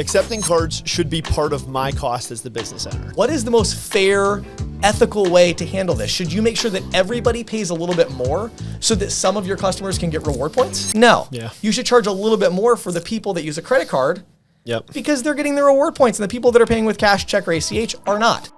Accepting cards should be part of my cost as the business owner. What is the most fair, ethical way to handle this? Should you make sure that everybody pays a little bit more so that some of your customers can get reward points? No. Yeah. You should charge a little bit more for the people that use a credit card. Yep. Because they're getting the reward points, and the people that are paying with cash, check, or ACH are not.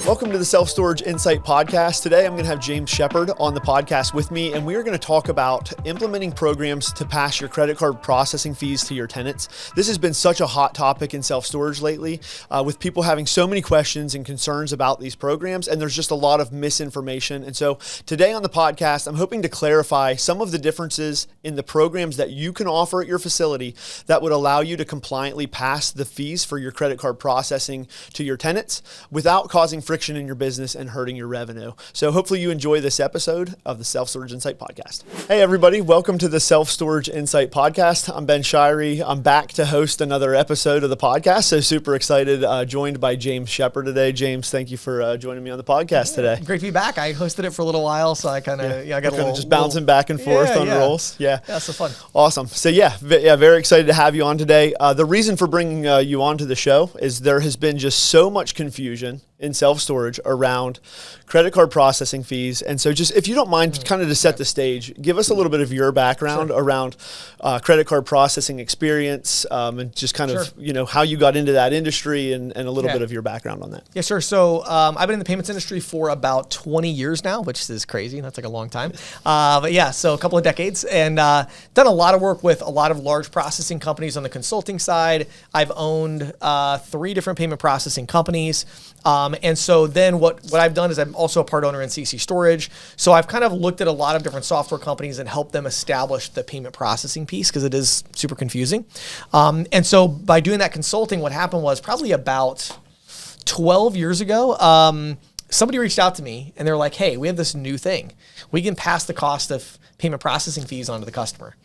Welcome to the Self-Storage Insight Podcast. Today, I'm going to have James Shepherd on the podcast with me, and we are going to talk about implementing programs to pass your credit card processing fees to your tenants. This has been such a hot topic in self-storage lately, with people having so many questions and concerns about these programs, and there's just a lot of misinformation. And so today on the podcast, I'm hoping to clarify some of the differences in the programs that you can offer at your facility that would allow you to compliantly pass the fees for your credit card processing to your tenants without causing friction in your business and hurting your revenue. So hopefully you enjoy this episode of the Self-Storage Insight Podcast. Hey everybody, welcome to the Self-Storage Insight Podcast. I'm Ben Shirey. I'm back to host another episode of the podcast. So super excited, joined by James Shepherd today. James, thank you for joining me on the podcast today. Great to be back. I hosted it for a little while, so I kind of, I got a little... Just bouncing back and forth on rolls. Yeah, so fun. Awesome. So very excited to have you on today. The reason for bringing you onto the show is there has been just so much confusion in self-storage around credit card processing fees. And so just, if you don't mind, kind of to set the stage, give us a little bit of your background around credit card processing experience, and just kind of, how you got into that industry and a little bit of your background on that. Yeah, sure. So I've been in the payments industry for about 20 years now, which is crazy. That's like a long time. But yeah, so a couple of decades, and done a lot of work with a lot of large processing companies on the consulting side. I've owned 3 different payment processing companies. And so then what I've done is I'm also a part owner in CC Storage. So I've kind of looked at a lot of different software companies and helped them establish the payment processing piece because it is super confusing. And so by doing that consulting, what happened was probably about 12 years ago, somebody reached out to me and they're like, hey, we have this new thing. We can pass the cost of payment processing fees onto the customer.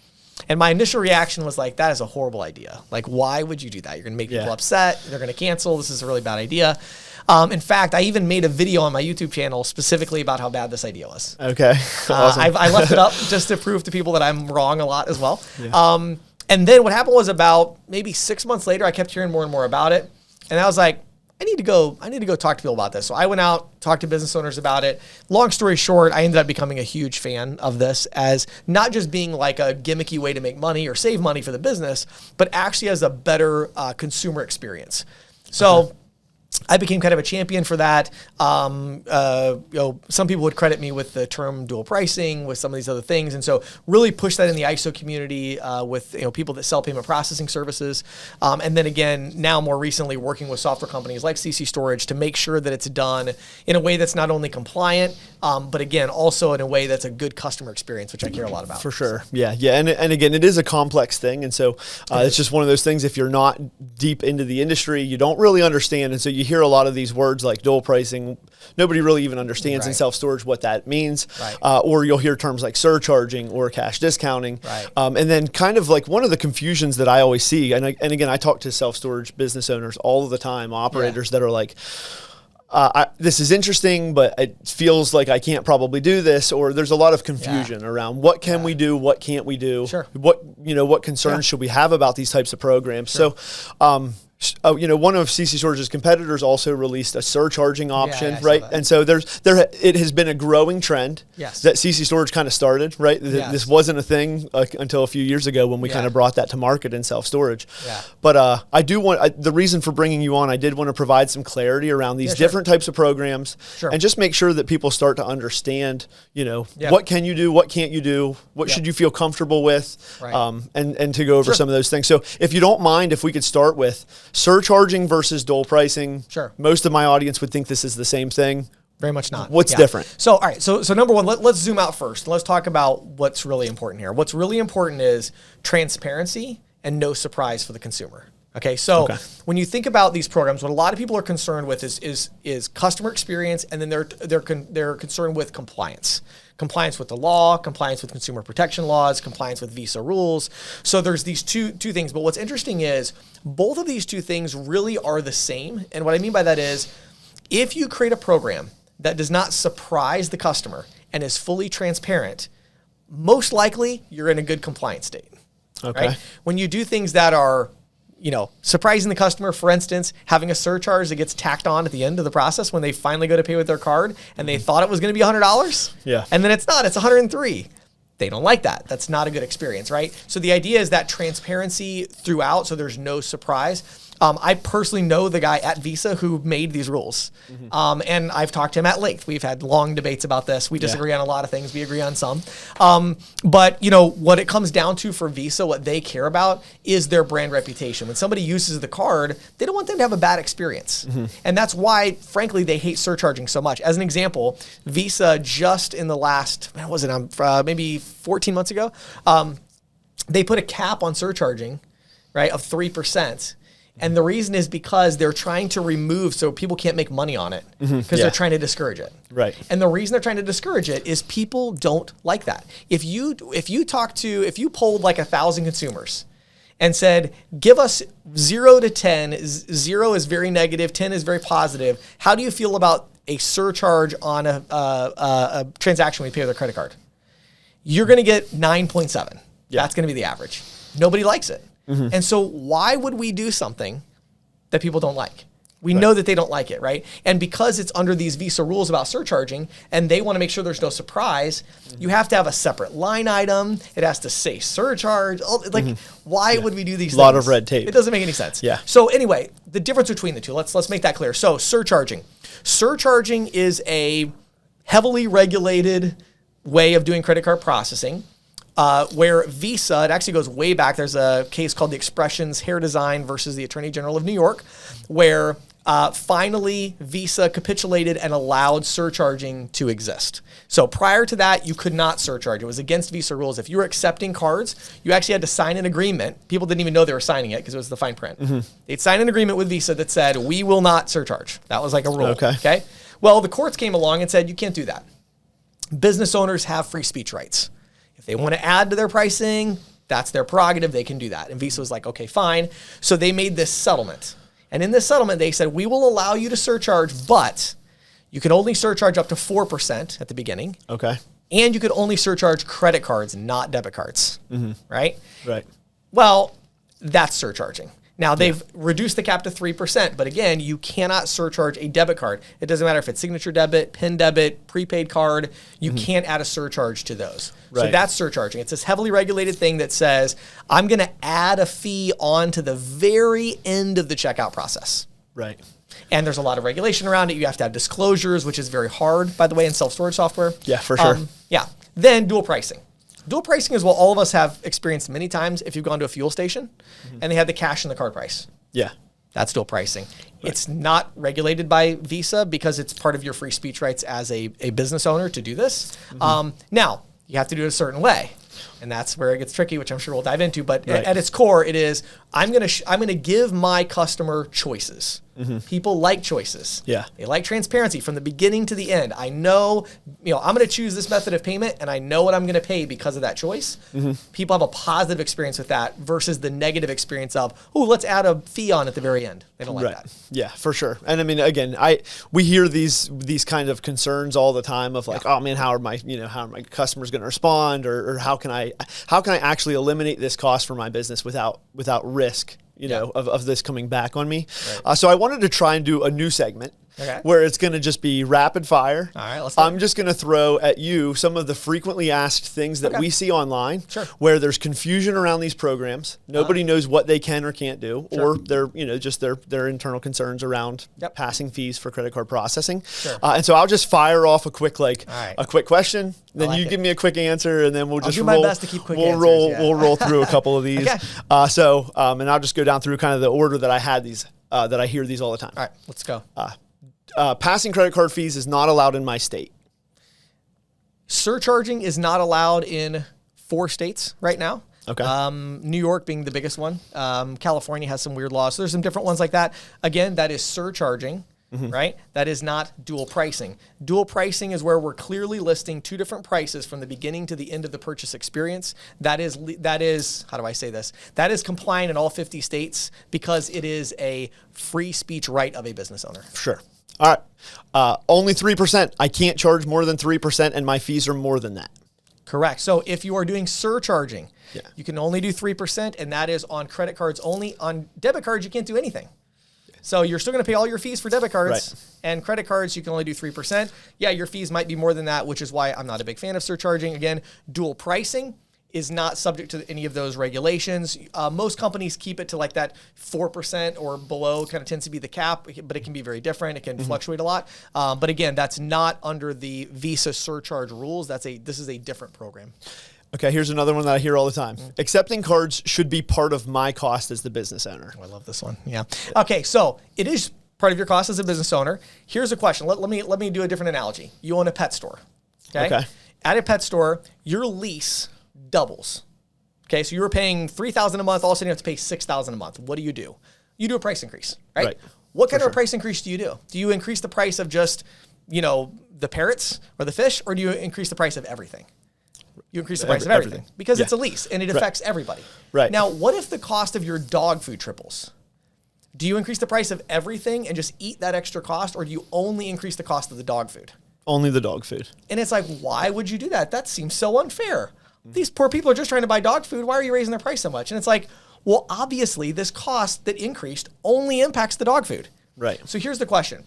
And my initial reaction was like, that is a horrible idea. Like, why would you do that? You're going to make people upset. They're going to cancel. This is a really bad idea. In fact, I even made a video on my YouTube channel specifically about how bad this idea was. Okay. Awesome. I left it up just to prove to people that I'm wrong a lot as well. Yeah. And then what happened was about maybe 6 months later, I kept hearing more and more about it. And I was like, I need to go talk to people about this. So I went out, talked to business owners about it. Long story short, I ended up becoming a huge fan of this as not just being like a gimmicky way to make money or save money for the business, but actually as a better consumer experience. So I became kind of a champion for that. Some people would credit me with the term dual pricing, with some of these other things, and so really push that in the ISO community with people that sell payment processing services. And then again, now more recently, working with software companies like CC Storage to make sure that it's done in a way that's not only compliant, but again, also in a way that's a good customer experience, which I care a lot about. For sure, yeah, and again, it is a complex thing, and so it's just one of those things. If you're not deep into the industry, you don't really understand, and so you hear a lot of these words like dual pricing. Nobody really even understands in self-storage what that means. Or you'll hear terms like surcharging or cash discounting. And then kind of like one of the confusions that I always see, and again, I talk to self-storage business owners all of the time, operators that are like, this is interesting, but it feels like I can't probably do this, or there's a lot of confusion around what can we do, what can't we do, what concerns should we have about these types of programs. So, one of CC Storage's competitors also released a surcharging option, right? And so it has been a growing trend that CC Storage kind of started, right? This wasn't a thing until a few years ago when we kind of brought that to market in self-storage. But the reason for bringing you on, I did want to provide some clarity around these different types of programs and just make sure that people start to understand, what can you do, what can't you do, what should you feel comfortable with, and to go over some of those things. So if you don't mind, if we could start with surcharging versus dual pricing. Most of my audience would think this is the same thing. Very much not. What's different? So, all right. So number one, let's zoom out first. Let's talk about what's really important here. What's really important is transparency and no surprise for the consumer. Okay. So when you think about these programs, what a lot of people are concerned with is customer experience, and then they're concerned with compliance. Compliance with the law, compliance with consumer protection laws, compliance with Visa rules. So there's these two things. But what's interesting is both of these two things really are the same. And what I mean by that is if you create a program that does not surprise the customer and is fully transparent, most likely you're in a good compliance state. Right? When you do things that are surprising the customer, for instance, having a surcharge that gets tacked on at the end of the process when they finally go to pay with their card and they thought it was going to be $100. Yeah. And then it's not, it's $103. They don't like that. That's not a good experience, right? So the idea is that transparency throughout, so there's no surprise. I personally know the guy at Visa who made these rules. And I've talked to him at length. We've had long debates about this. We disagree on a lot of things. We agree on some. But what it comes down to for Visa, what they care about is their brand reputation. When somebody uses the card, they don't want them to have a bad experience. And that's why, frankly, they hate surcharging so much. As an example, Visa just in the last, maybe 14 months ago, they put a cap on surcharging, right, of 3%. And the reason is because they're trying to remove, so people can't make money on it because they're trying to discourage it. Right. And the reason they're trying to discourage it is people don't like that. If you polled like 1,000 consumers and said, give us 0 to 10, 0 is very negative, 10 is very positive. How do you feel about a surcharge on a transaction when you pay with a credit card? You're going to get 9.7. Yeah. That's going to be the average. Nobody likes it. And so why would we do something that people don't like? We know that they don't like it, right? And because it's under these Visa rules about surcharging and they want to make sure there's no surprise, you have to have a separate line item. It has to say surcharge. Why would we do these things? A lot of red tape. It doesn't make any sense. Yeah. So anyway, the difference between the two, let's make that clear. So surcharging. Surcharging is a heavily regulated way of doing credit card processing. Where Visa, it actually goes way back. There's a case called the Expressions Hair Design versus the Attorney General of New York, where finally Visa capitulated and allowed surcharging to exist. So prior to that, you could not surcharge. It was against Visa rules. If you were accepting cards, you actually had to sign an agreement. People didn't even know they were signing it because it was the fine print. They'd sign an agreement with Visa that said, we will not surcharge. That was like a rule. Okay. Well, the courts came along and said, you can't do that. Business owners have free speech rights. If they want to add to their pricing, that's their prerogative. They can do that. And Visa was like, okay, fine. So they made this settlement. And in this settlement, they said, we will allow you to surcharge, but you can only surcharge up to 4% at the beginning. Okay. And you could only surcharge credit cards, not debit cards. Right? Right. Well, that's surcharging. Now, they've reduced the cap to 3%, but again, you cannot surcharge a debit card. It doesn't matter if it's signature debit, PIN debit, prepaid card. You can't add a surcharge to those. Right. So that's surcharging. It's this heavily regulated thing that says, I'm going to add a fee on to the very end of the checkout process. Right. And there's a lot of regulation around it. You have to have disclosures, which is very hard, by the way, in self-storage software. Yeah, for sure. Then dual pricing. Dual pricing is what all of us have experienced many times if you've gone to a fuel station and they had the cash and the card price. Yeah. That's dual pricing. Right. It's not regulated by Visa because it's part of your free speech rights as a business owner to do this. Now, you have to do it a certain way. And that's where it gets tricky, which I'm sure we'll dive into. But at its core, it is, I'm gonna give my customer choices. People like choices. Yeah. They like transparency from the beginning to the end. I know, I'm going to choose this method of payment and I know what I'm going to pay because of that choice. People have a positive experience with that versus the negative experience of, oh, let's add a fee on at the very end. They don't like that. Yeah, for sure. And I mean, again, we hear these kind of concerns all the time of like, oh man, how are my customers going to respond, or how can I actually eliminate this cost for my business without risk, of this coming back on me. Right. So I wanted to try and do a new segment where it's going to just be rapid fire. All right, let's I'm just going to throw at you some of the frequently asked things that we see online where there's confusion around these programs. Nobody knows what they can or can't do, or they're, just their internal concerns around passing fees for credit card processing. And so I'll just fire off a quick question. Then you give me a quick answer, and then we'll just do my best to keep quick answers. We'll roll through a couple of these. And I'll just go down through kind of the order that I had these, that I hear these all the time. All right, let's go. Passing credit card fees is not allowed in my state. Surcharging is not allowed in 4 states right now. Okay. New York being the biggest one. California has some weird laws. So there's some different ones like that. Again, that is surcharging, right? That is not dual pricing. Dual pricing is where we're clearly listing 2 different prices from the beginning to the end of the purchase experience. That is, how do I say this? That is compliant in all 50 states because it is a free speech right of a business owner. Sure. All right. Only 3%. I can't charge more than 3%, and my fees are more than that. Correct. So if you are doing surcharging, Yeah. you can only do 3%, and that is on credit cards only. On debit cards, you can't do anything. So you're still going to pay all your fees for debit cards, Right. and credit cards, you can only do 3%. Yeah, your fees might be more than that, which is why I'm not a big fan of surcharging. Again, dual pricing is not subject to any of those regulations. Most companies keep it to like that 4% or below, kind of tends to be the cap, but it can be very different. It can fluctuate a lot. But again, that's not under the Visa surcharge rules. This is a different program. Okay, here's another one that I hear all the time. Accepting cards should be part of my cost as the business owner. Oh, I love this one. Yeah. Okay, so it is part of your cost as a business owner. Here's a question. Let me do a different analogy. You own a pet store. Okay. At a pet store, your lease doubles. Okay, so you were paying $3,000 a month. All of a sudden, you have to pay $6,000 a month. What do? You do a price increase, right? What kind of a price increase do you do? Do you increase the price of just, the parrots or the fish, or do you increase the price of everything? You increase the price of everything because it's a lease and it affects everybody. Right. Now, what if the cost of your dog food triples? Do you increase the price of everything and just eat that extra cost, or do you only increase the cost of the dog food? Only the dog food. And it's like, why would you do that? That seems so unfair. These poor people are just trying to buy dog food. Why are you raising their price so much? And it's like, well, obviously this cost that increased only impacts the dog food. Right. So here's the question.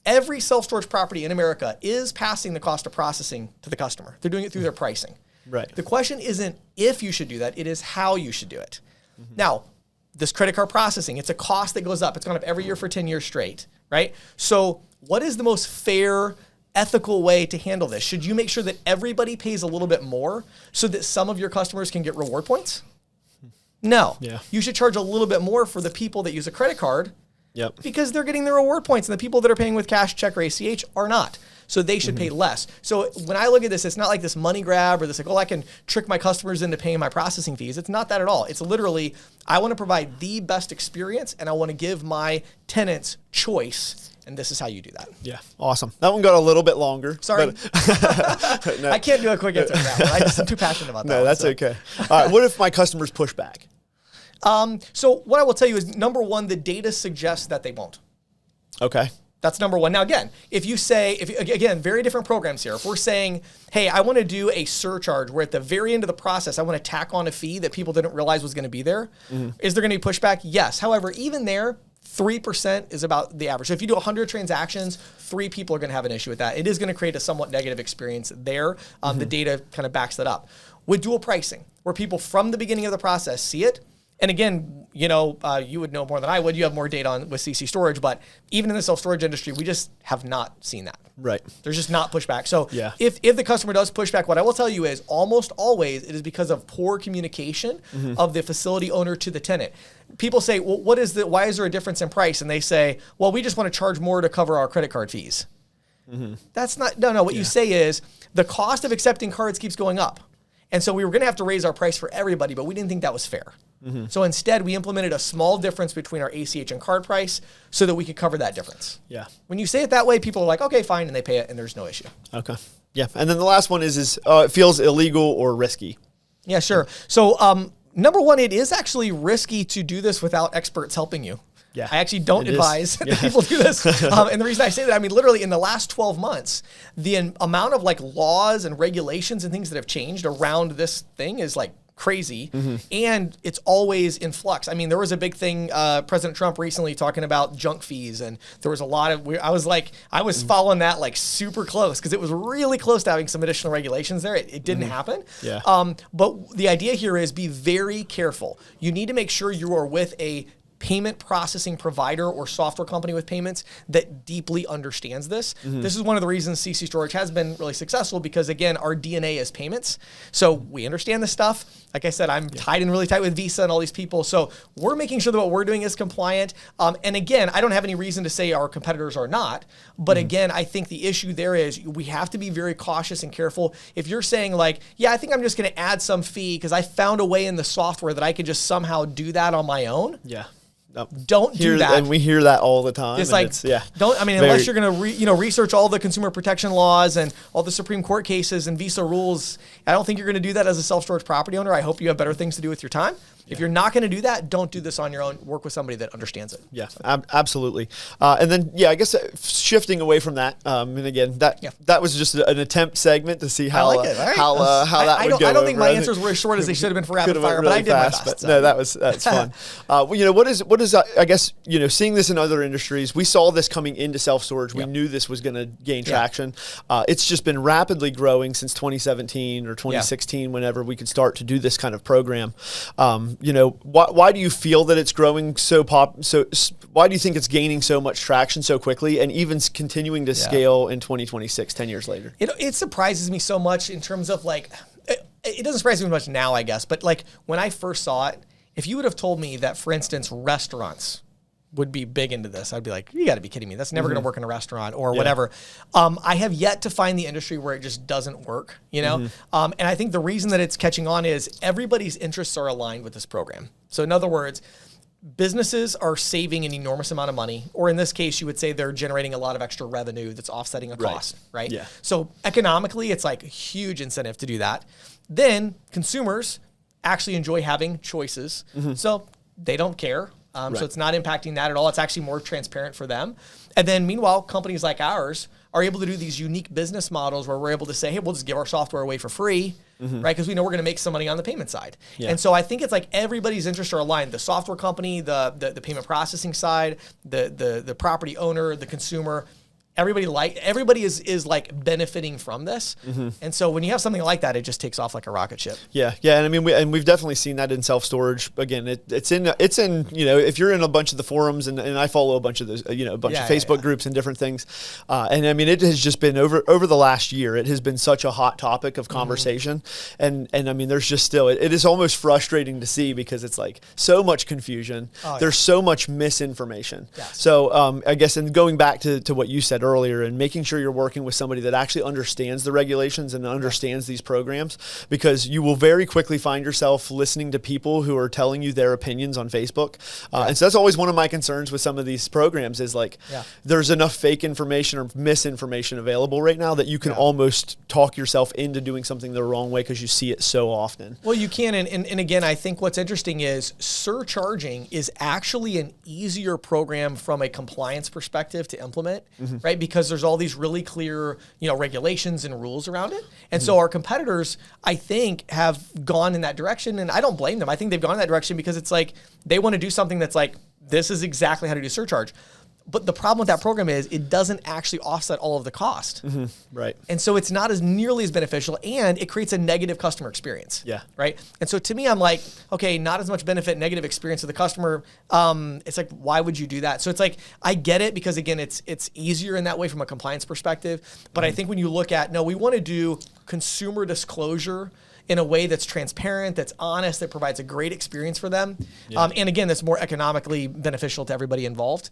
Every self-storage property in America is passing the cost of processing to the customer. They're doing it through their pricing. Right. The question isn't if you should do that, it is how you should do it. Now, this credit card processing, it's a cost that goes up. It's gone up every year for 10 years straight, right? So what is the most fair, ethical way to handle this? Should you make sure that everybody pays a little bit more so that some of your customers can get reward points? No. Yeah. You should charge a little bit more for the people that use a credit card because they're getting the reward points, and the people that are paying with cash, check, or ACH are not. So they should pay less. So when I look at this, it's not like this money grab or this like, oh, I can trick my customers into paying my processing fees. It's not that at all. It's literally, I want to provide the best experience, and I want to give my tenants choice. And this is how you do that. Yeah, awesome. That one got a little bit longer. Sorry. No. I can't do a quick answer to that one. I'm too passionate about that. No, that's okay. All right, what if my customers push back? So what I will tell you is, number one, the data suggests that they won't. Okay. That's number one. Now, again, if you say, again, very different programs here. If we're saying, hey, I want to do a surcharge where at the very end of the process, I want to tack on a fee that people didn't realize was going to be there, is there going to be pushback? Yes. However, even there, 3% is about the average. So if you do 100 transactions, 3 people are going to have an issue with that. It is going to create a somewhat negative experience there. The data kind of backs that up. With dual pricing, where people from the beginning of the process see it, and again, you would know more than I would. You have more data on with CC storage, but even in the self-storage industry, we just have not seen that. Right. There's just not pushback. So Yeah. if the customer does pushback, what I will tell you is almost always it is because of poor communication of the facility owner to the tenant. People say, well, why is there a difference in price? And they say, well, we just want to charge more to cover our credit card fees. That's not, no. What you say is the cost of accepting cards keeps going up. And so we were going to have to raise our price for everybody, but we didn't think that was fair. So instead, we implemented a small difference between our ACH and card price so that we could cover that difference. Yeah. When you say it that way, people are like, okay, fine, and they pay it, and there's no issue. Okay. Yeah. And then the last one is it feels illegal or risky. Yeah, sure. So number one, it is actually risky to do this without experts helping you. Yeah, I actually don't advise that people do this. And the reason I say that, I mean, literally in the last 12 months, the amount of like laws and regulations and things that have changed around this thing is like crazy. And it's always in flux. I mean, there was a big thing, President Trump recently talking about junk fees. And there was a lot of, I was following that like super close because it was really close to having some additional regulations there. It didn't happen. Yeah. But the idea here is be very careful. You need to make sure you are with a payment processing provider or software company with payments that deeply understands this. This is one of the reasons CC Storage has been really successful because, again, our DNA is payments. So we understand this stuff. Like I said, I'm tied in really tight with Visa and all these people. So we're making sure that what we're doing is compliant. And again, I don't have any reason to say our competitors are not. But again, I think the issue there is we have to be very cautious and careful. If you're saying like, yeah, I think I'm just going to add some fee because I found a way in the software that I could just somehow do that on my own. Yeah. Don't do that. And we hear that all the time. It's like, unless you're going to research all the consumer protection laws and all the Supreme Court cases and Visa rules, I don't think you're going to do that as a self-storage property owner. I hope you have better things to do with your time. If you're not going to do that, don't do this on your own. Work with somebody that understands it. Yeah, absolutely. And then, yeah, I guess shifting away from that, and again, that was just an attempt segment to see how that would go. I don't think my answers were as short as they should have been for rapid fire, really but I did fast, my best. But no, that's fun. What is I guess, seeing this in other industries, we saw this coming into self-storage. We knew this was going to gain traction. It's just been rapidly growing since 2017 or 2016, whenever we could start to do this kind of program. Why do you feel that it's growing why do you think it's gaining so much traction so quickly and even continuing to scale in 2026, 10 years later? It surprises me so much in terms of it doesn't surprise me much now, I guess, but when I first saw it, if you would have told me that, for instance, restaurants would be big into this, I'd be like, you got to be kidding me. That's never going to work in a restaurant or whatever. I have yet to find the industry where it just doesn't work, And I think the reason that it's catching on is everybody's interests are aligned with this program. So in other words, businesses are saving an enormous amount of money, or in this case, you would say they're generating a lot of extra revenue that's offsetting a cost, right? Yeah. So economically, it's like a huge incentive to do that. Then consumers actually enjoy having choices. So they don't care. So it's not impacting that at all. It's actually more transparent for them. And then meanwhile, companies like ours are able to do these unique business models where we're able to say, hey, we'll just give our software away for free, right? Because we know we're going to make some money on the payment side. And so I think it's like everybody's interests are aligned. The software company, the payment processing side, the property owner, the consumer. Everybody is like benefiting from this. And so when you have something like that, it just takes off like a rocket ship. Yeah. And I mean, we've definitely seen that in self-storage. Again, it's in, if you're in a bunch of the forums and I follow a bunch of those, a bunch of Facebook groups and different things. And I mean, it has just been over the last year, it has been such a hot topic of conversation. And I mean, there's just still, it is almost frustrating to see because it's like so much confusion. There's so much misinformation. So I guess, and going back to what you said earlier, and making sure you're working with somebody that actually understands the regulations and understands these programs, because you will very quickly find yourself listening to people who are telling you their opinions on Facebook. And so that's always one of my concerns with some of these programs is there's enough fake information or misinformation available right now that you can almost talk yourself into doing something the wrong way because you see it so often. Well, you can. And again, I think what's interesting is surcharging is actually an easier program from a compliance perspective to implement, right? Because there's all these really clear, regulations and rules around it. And so our competitors, I think, have gone in that direction. And I don't blame them. I think they've gone in that direction because it's like they want to do something that's like, this is exactly how to do surcharge. But the problem with that program is it doesn't actually offset all of the cost. Right. And so it's not as nearly as beneficial, and it creates a negative customer experience. Yeah. Right. And so to me, I'm like, okay, not as much benefit, negative experience to the customer. It's like, why would you do that? So it's like, I get it because again, it's easier in that way from a compliance perspective. But I think when you look at, no, we want to do consumer disclosure in a way that's transparent, that's honest, that provides a great experience for them. And again, that's more economically beneficial to everybody involved.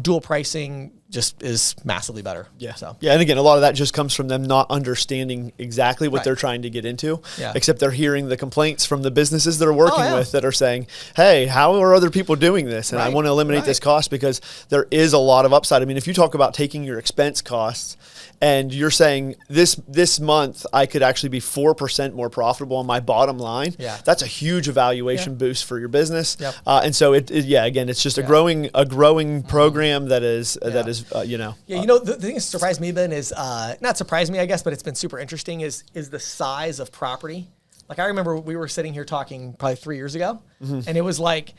Dual pricing just is massively better. Yeah, and again, a lot of that just comes from them not understanding exactly what they're trying to get into, except they're hearing the complaints from the businesses they're working with that are saying, hey, how are other people doing this? And I want to eliminate this cost because there is a lot of upside. I mean, if you talk about taking your expense costs and you're saying this month I could actually be 4% more profitable on my bottom line, that's a huge evaluation boost for your business. And so again, it's just a growing program that is the thing that surprised me, Ben, is not surprised me, I guess, but it's been super interesting is the size of property. Like I remember we were sitting here talking probably 3 years ago, and it was like,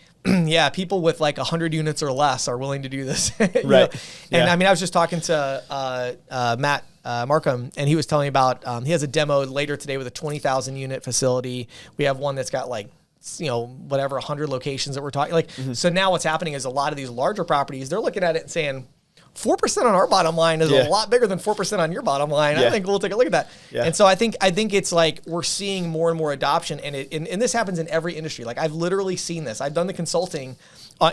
people with like 100 units or less are willing to do this. And I mean, I was just talking to Matt Markham, and he was telling me about he has a demo later today with a 20,000 unit facility. We have one that's got like 100 locations that we're talking. So now what's happening is a lot of these larger properties, they're looking at it and saying, 4% on our bottom line is a lot bigger than 4% on your bottom line. I think we'll take a look at that. And so I think it's like we're seeing more and more adoption, and this happens in every industry. Like I've literally seen this. I've done the consulting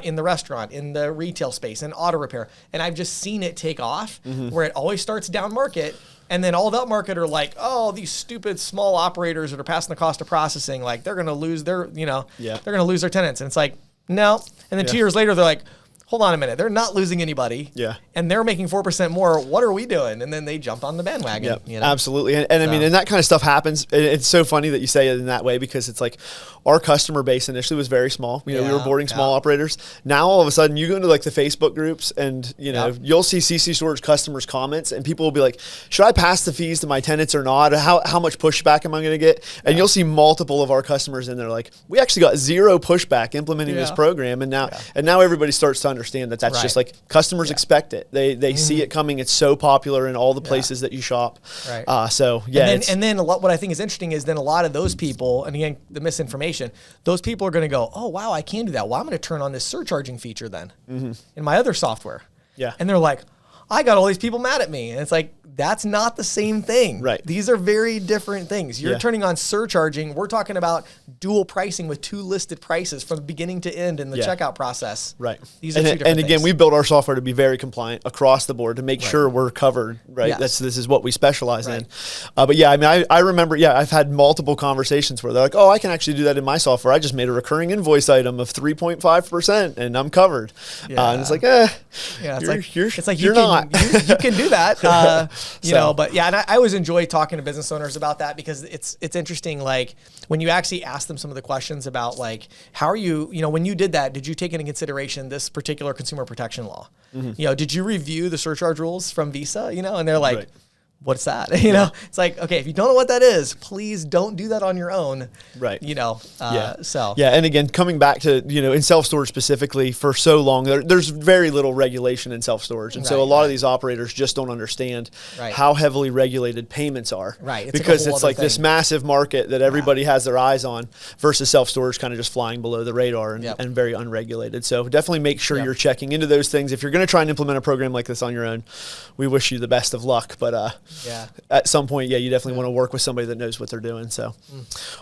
in the restaurant, in the retail space, in auto repair, and I've just seen it take off where it always starts down market. And then all that market are like, oh, these stupid small operators that are passing the cost of processing, like they're going to lose their, they're going to lose their tenants. And it's like, no. And then 2 years later, they're like, hold on a minute, they're not losing anybody. Yeah. And they're making 4% more. What are we doing? And then they jumped on the bandwagon. Yeah, you know? absolutely. And I mean, and that kind of stuff happens. It's so funny that you say it in that way, because it's like our customer base initially was very small. You know, we were boarding small operators. Now, all of a sudden, you go into like the Facebook groups and, you know, you'll see CC Storage customers comments and people will be like, should I pass the fees to my tenants or not? How much pushback am I going to get? And you'll see multiple of our customers in there like, we actually got zero pushback implementing this program. And now everybody starts to understand that that's just like customers expect it. They see it coming. It's so popular in all the places that you shop. Right. So yeah. And then a lot, what I think is interesting is then a lot of those people, and again, the misinformation, those people are going to go, oh, wow, I can do that. Well, I'm going to turn on this surcharging feature then in my other software. Yeah. And they're like, I got all these people mad at me. And it's like, that's not the same thing. Right. These are very different things. You're turning on surcharging. We're talking about dual pricing with 2 listed prices from beginning to end in the checkout process. Right. These are 2 different and again, things. we built our software to be very compliant across the board to make sure we're covered. Right. Yes. This is what we specialize in. But yeah, I mean, I remember, I've had multiple conversations where they're like, oh, I can actually do that in my software. I just made a recurring invoice item of 3.5% and I'm covered. And it's like, it's like you're not. You can do that. You know, but yeah, and I always enjoy talking to business owners about that, because it's interesting. Like when you actually ask them some of the questions about like, how are you, you know, when you did that, did you take into consideration this particular consumer protection law? You know, did you review the surcharge rules from Visa? You know, and they're like, what's that? You know, it's like, okay, if you don't know what that is, please don't do that on your own. Right. You know, so. Yeah. And again, coming back to, you know, in self-storage specifically, for so long, there's very little regulation in self-storage. And so a lot of these operators just don't understand how heavily regulated payments are. Right. Because it's like this massive market that everybody has their eyes on versus self-storage kind of just flying below the radar and very unregulated. So definitely make sure you're checking into those things. If you're going to try and implement a program like this on your own, we wish you the best of luck. But, at some point, you definitely want to work with somebody that knows what they're doing. So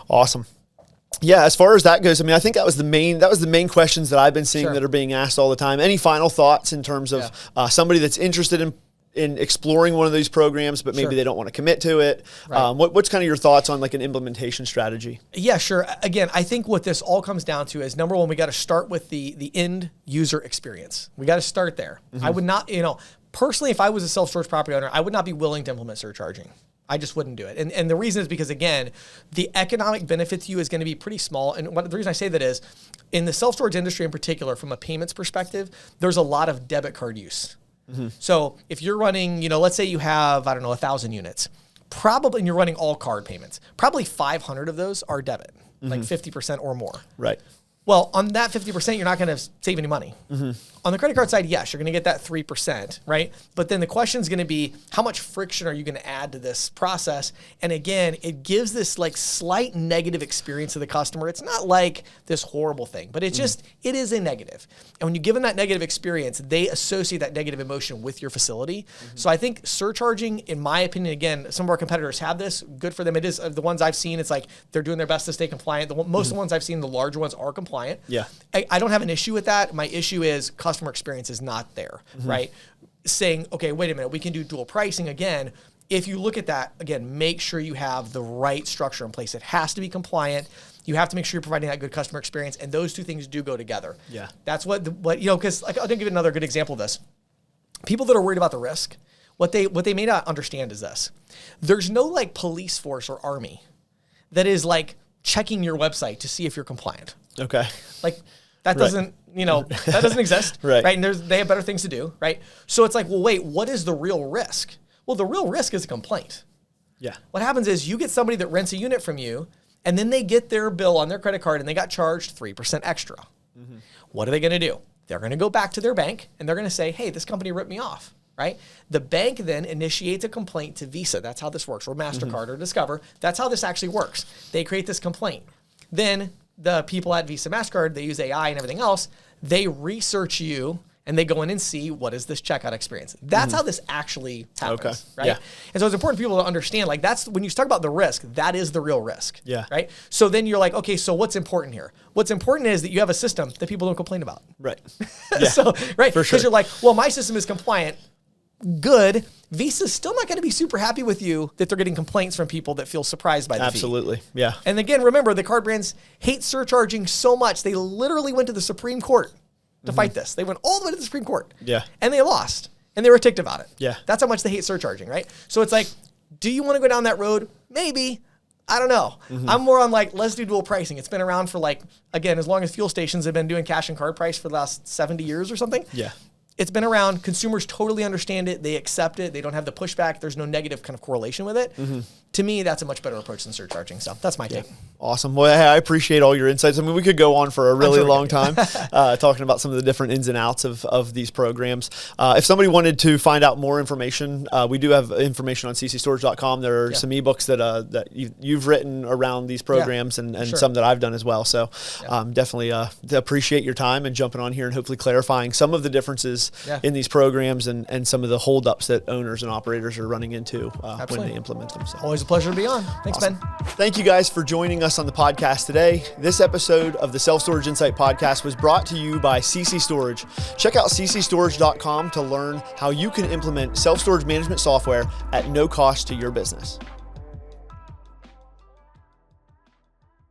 awesome. Yeah, as far as that goes, I mean, I think that was the main questions that I've been seeing that are being asked all the time. Any final thoughts in terms of somebody that's interested in exploring one of these programs, but maybe they don't want to commit to it? What's kind of your thoughts on like an implementation strategy? Yeah, sure. Again, I think what this all comes down to is, number one, we got to start with the end user experience. We got to start there. I would not, you know, personally, if I was a self-storage property owner, I would not be willing to implement surcharging. I just wouldn't do it. And the reason is because, again, the economic benefit to you is going to be pretty small. And the reason I say that is, in the self-storage industry in particular, from a payments perspective, there's a lot of debit card use. So if you're running, you know, let's say you have, 1,000 units, probably, and you're running all card payments, probably 500 of those are debit, like 50% or more. Right. Well, on that 50%, you're not going to save any money. On the credit card side, yes, you're going to get that 3%, right? But then the question is going to be, how much friction are you going to add to this process? And again, it gives this like slight negative experience to the customer. It's not like this horrible thing, but it's just, it is a negative. And when you give them that negative experience, they associate that negative emotion with your facility. So I think surcharging, in my opinion, again, some of our competitors have this. Good for them. It is, the ones I've seen, it's like they're doing their best to stay compliant. Most of the ones I've seen, the larger ones, are compliant. Yeah. I don't have an issue with that. My issue is customer experience is not there, right? Saying, okay, wait a minute, we can do dual pricing again. If you look at that, again, make sure you have the right structure in place. It has to be compliant. You have to make sure you're providing that good customer experience, and those two things do go together. Yeah. That's what you know, because like, I'll give you another good example of this. People that are worried about the risk, what they may not understand is this. There's no like police force or army that is like checking your website to see if you're compliant. Okay. Like that doesn't, you know, that doesn't exist. Right. And they have better things to do. Right. So it's like, well, wait, what is the real risk? Well, the real risk is a complaint. Yeah. What happens is you get somebody that rents a unit from you, and then they get their bill on their credit card and they got charged 3% extra. What are they going to do? They're going to go back to their bank and they're going to say, hey, this company ripped me off. Right? The bank then initiates a complaint to Visa. That's how this works. Or MasterCard or Discover. That's how this actually works. They create this complaint. Then the people at Visa, MasterCard, they use AI and everything else. They research you and they go in and see what is this checkout experience. That's how this actually happens, right? Yeah. And so it's important for people to understand, like that's, when you talk about the risk, that is the real risk, right? So then you're like, okay, so what's important here? What's important is that you have a system that people don't complain about. Right. Yeah. So, right, because you're like, well, my system is compliant. Good. Visa's still not going to be super happy with you that they're getting complaints from people that feel surprised by the fee. Absolutely. Yeah. And again, remember, the card brands hate surcharging so much, they literally went to the Supreme Court to fight this. They went all the way to the Supreme Court. Yeah. And they lost. And they were ticked about it. Yeah. That's how much they hate surcharging, right? So it's like, do you want to go down that road? Maybe. I don't know. I'm more on like, let's do dual pricing. It's been around for like, again, as long as fuel stations have been doing cash and card price for the last 70 years or something. Yeah. It's been around. Consumers totally understand it. They accept it. They don't have the pushback. There's no negative kind of correlation with it. To me, that's a much better approach than surcharging. So that's my take. Awesome. Well, hey, I appreciate all your insights. I mean, we could go on for a really long time talking about some of the different ins and outs of these programs. If somebody wanted to find out more information, we do have information on ccstorage.com. There are some ebooks that you've written around these programs and some that I've done as well. So definitely appreciate your time and jumping on here and hopefully clarifying some of the differences in these programs and some of the holdups that owners and operators are running into when they implement them. So. Always a pleasure to be on. Thanks, Ben. Thank you guys for joining us on the podcast today. This episode of the Self Storage Insight podcast was brought to you by CC Storage. Check out ccstorage.com to learn how you can implement self-storage management software at no cost to your business.